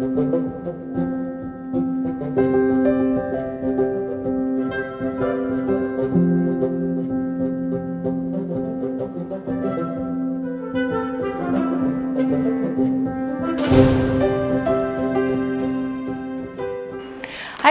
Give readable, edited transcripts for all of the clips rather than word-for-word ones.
Hi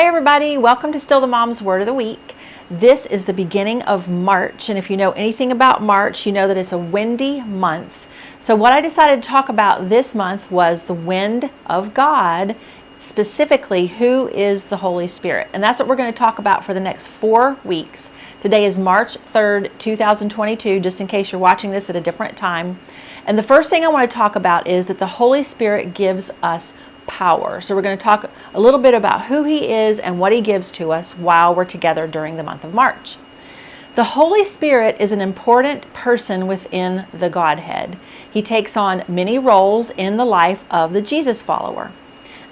everybody, welcome to Still the Mom's Word of the Week. This is the beginning of March, and if you know anything about March, you know that it's a windy month. So what I decided to talk about this month was the wind of God, specifically who is the Holy Spirit. And that's what we're going to talk about for the next 4 weeks. Today is March 3rd, 2022, just in case you're watching this at a different time. And the first thing I want to talk about is that the Holy Spirit gives us power. So we're going to talk a little bit about who He is and what He gives to us while we're together during the month of March. The Holy Spirit is an important person within the Godhead. He takes on many roles in the life of the Jesus follower.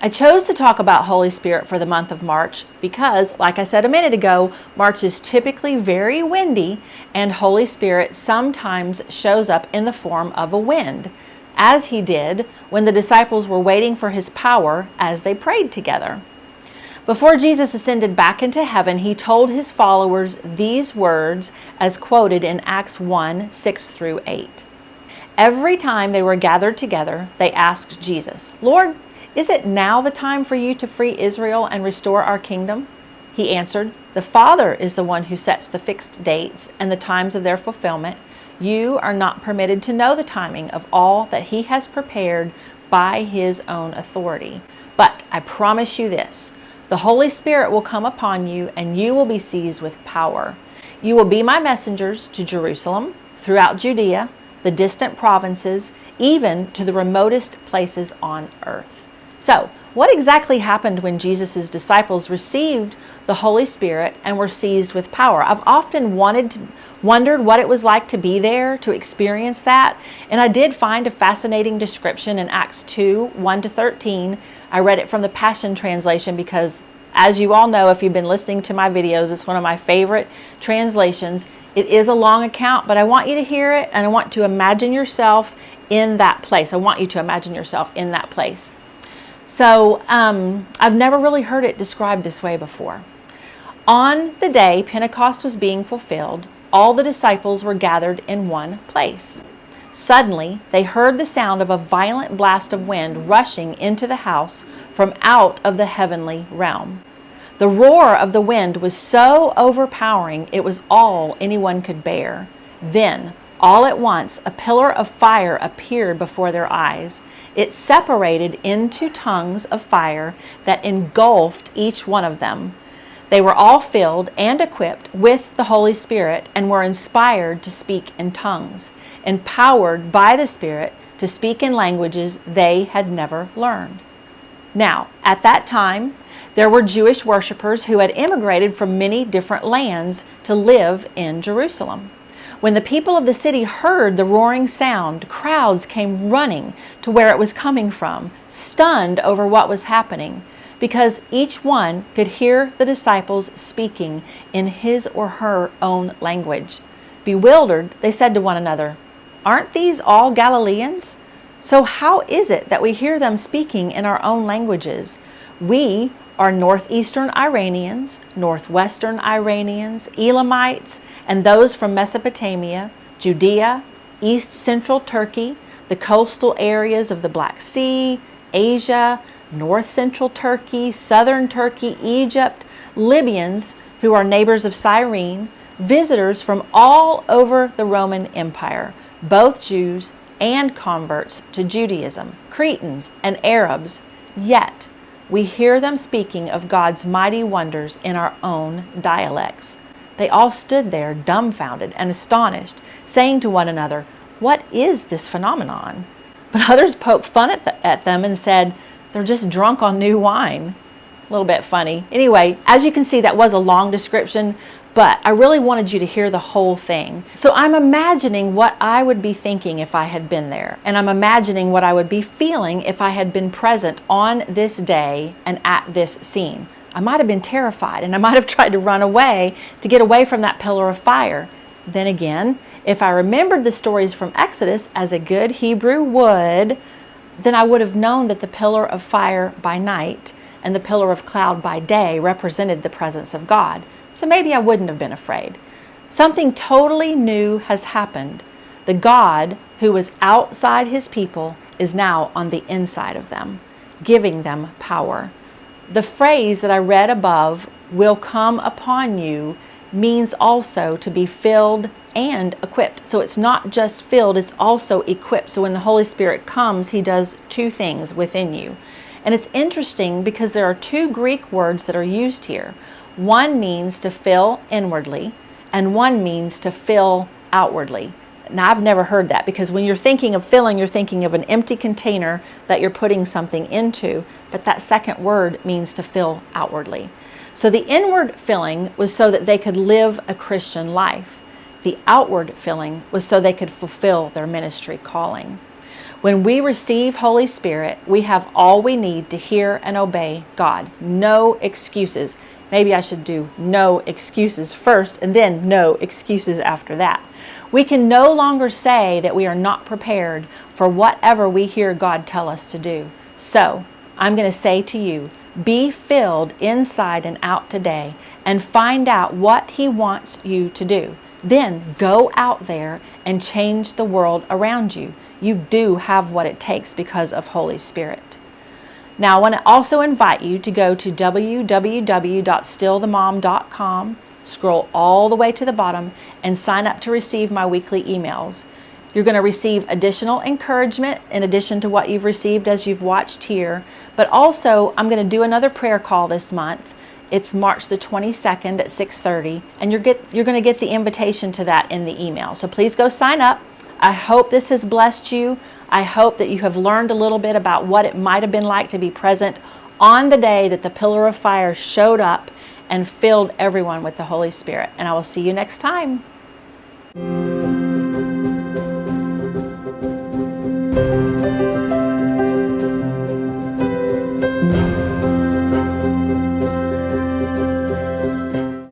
I chose to talk about Holy Spirit for the month of March because, like I said a minute ago, March is typically very windy, and Holy Spirit sometimes shows up in the form of a wind, as He did when the disciples were waiting for His power as they prayed together. Before Jesus ascended back into heaven, He told His followers these words as quoted in Acts 1, 6 through 8. Every time they were gathered together, they asked Jesus, "Lord, is it now the time for you to free Israel and restore our kingdom?" He answered, "The Father is the one who sets the fixed dates and the times of their fulfillment. You are not permitted to know the timing of all that He has prepared by His own authority. But I promise you this, the Holy Spirit will come upon you and you will be seized with power. You will be my messengers to Jerusalem, throughout Judea, the distant provinces, even to the remotest places on earth." So, what exactly happened when Jesus' disciples received the Holy Spirit and were seized with power? I've often wondered what it was like to be there, to experience that. And I did find a fascinating description in Acts 2, 1 to 13. I read it from the Passion Translation because, as you all know, if you've been listening to my videos, it's one of my favorite translations. It is a long account, but I want you to hear it and I want to imagine yourself in that place. I want you to imagine yourself in that place. So I've never really heard it described this way before. On the day Pentecost was being fulfilled, all the disciples were gathered in one place. Suddenly, they heard the sound of a violent blast of wind rushing into the house from out of the heavenly realm. The roar of the wind was so overpowering it was all anyone could bear. Then, all at once, a pillar of fire appeared before their eyes. It separated into tongues of fire that engulfed each one of them. They were all filled and equipped with the Holy Spirit and were inspired to speak in tongues, empowered by the Spirit to speak in languages they had never learned. Now, at that time, there were Jewish worshipers who had immigrated from many different lands to live in Jerusalem. When the people of the city heard the roaring sound, crowds came running to where it was coming from, stunned over what was happening, because each one could hear the disciples speaking in his or her own language. Bewildered, they said to one another, "Aren't these all Galileans? So how is it that we hear them speaking in our own languages? We are northeastern Iranians, northwestern Iranians, Elamites, and those from Mesopotamia, Judea, east central Turkey, the coastal areas of the Black Sea, Asia, north central Turkey, southern Turkey, Egypt, Libyans who are neighbors of Cyrene, visitors from all over the Roman Empire, both Jews and converts to Judaism, Cretans and Arabs. Yet, we hear them speaking of God's mighty wonders in our own dialects." They all stood there dumbfounded and astonished, saying to one another, "What is this phenomenon?" But others poked fun at them and said, "They're just drunk on new wine." A little bit funny. Anyway, as you can see, that was a long description, but I really wanted you to hear the whole thing. So I'm imagining what I would be thinking if I had been there, and I'm imagining what I would be feeling if I had been present on this day and at this scene. I might have been terrified, and I might have tried to run away to get away from that pillar of fire. Then again, if I remembered the stories from Exodus as a good Hebrew would, then I would have known that the pillar of fire by night and the pillar of cloud by day represented the presence of God. So maybe I wouldn't have been afraid. Something totally new has happened. The God who was outside his people is now on the inside of them, giving them power. The phrase that I read above, will come upon you, means also to be filled and equipped. So it's not just filled, it's also equipped. So when the Holy Spirit comes, he does two things within you. And it's interesting because there are two Greek words that are used here. One means to fill inwardly, and one means to fill outwardly. Now, I've never heard that, because when you're thinking of filling, you're thinking of an empty container that you're putting something into, but that second word means to fill outwardly. So the inward filling was so that they could live a Christian life. The outward filling was so they could fulfill their ministry calling. When we receive Holy Spirit, we have all we need to hear and obey God. No excuses. Maybe I should do no excuses first and then no excuses after that. We can no longer say that we are not prepared for whatever we hear God tell us to do. So, I'm going to say to you, be filled inside and out today and find out what he wants you to do. Then go out there and change the world around you. You do have what it takes because of Holy Spirit. Now, I want to also invite you to go to www.stillthemom.com, scroll all the way to the bottom, and sign up to receive my weekly emails. You're going to receive additional encouragement in addition to what you've received as you've watched here. But also, I'm going to do another prayer call this month. It's March the 22nd at 6:30, and you're going to get the invitation to that in the email. So please go sign up. I hope this has blessed you. I hope that you have learned a little bit about what it might have been like to be present on the day that the pillar of fire showed up and filled everyone with the Holy Spirit. And I will see you next time.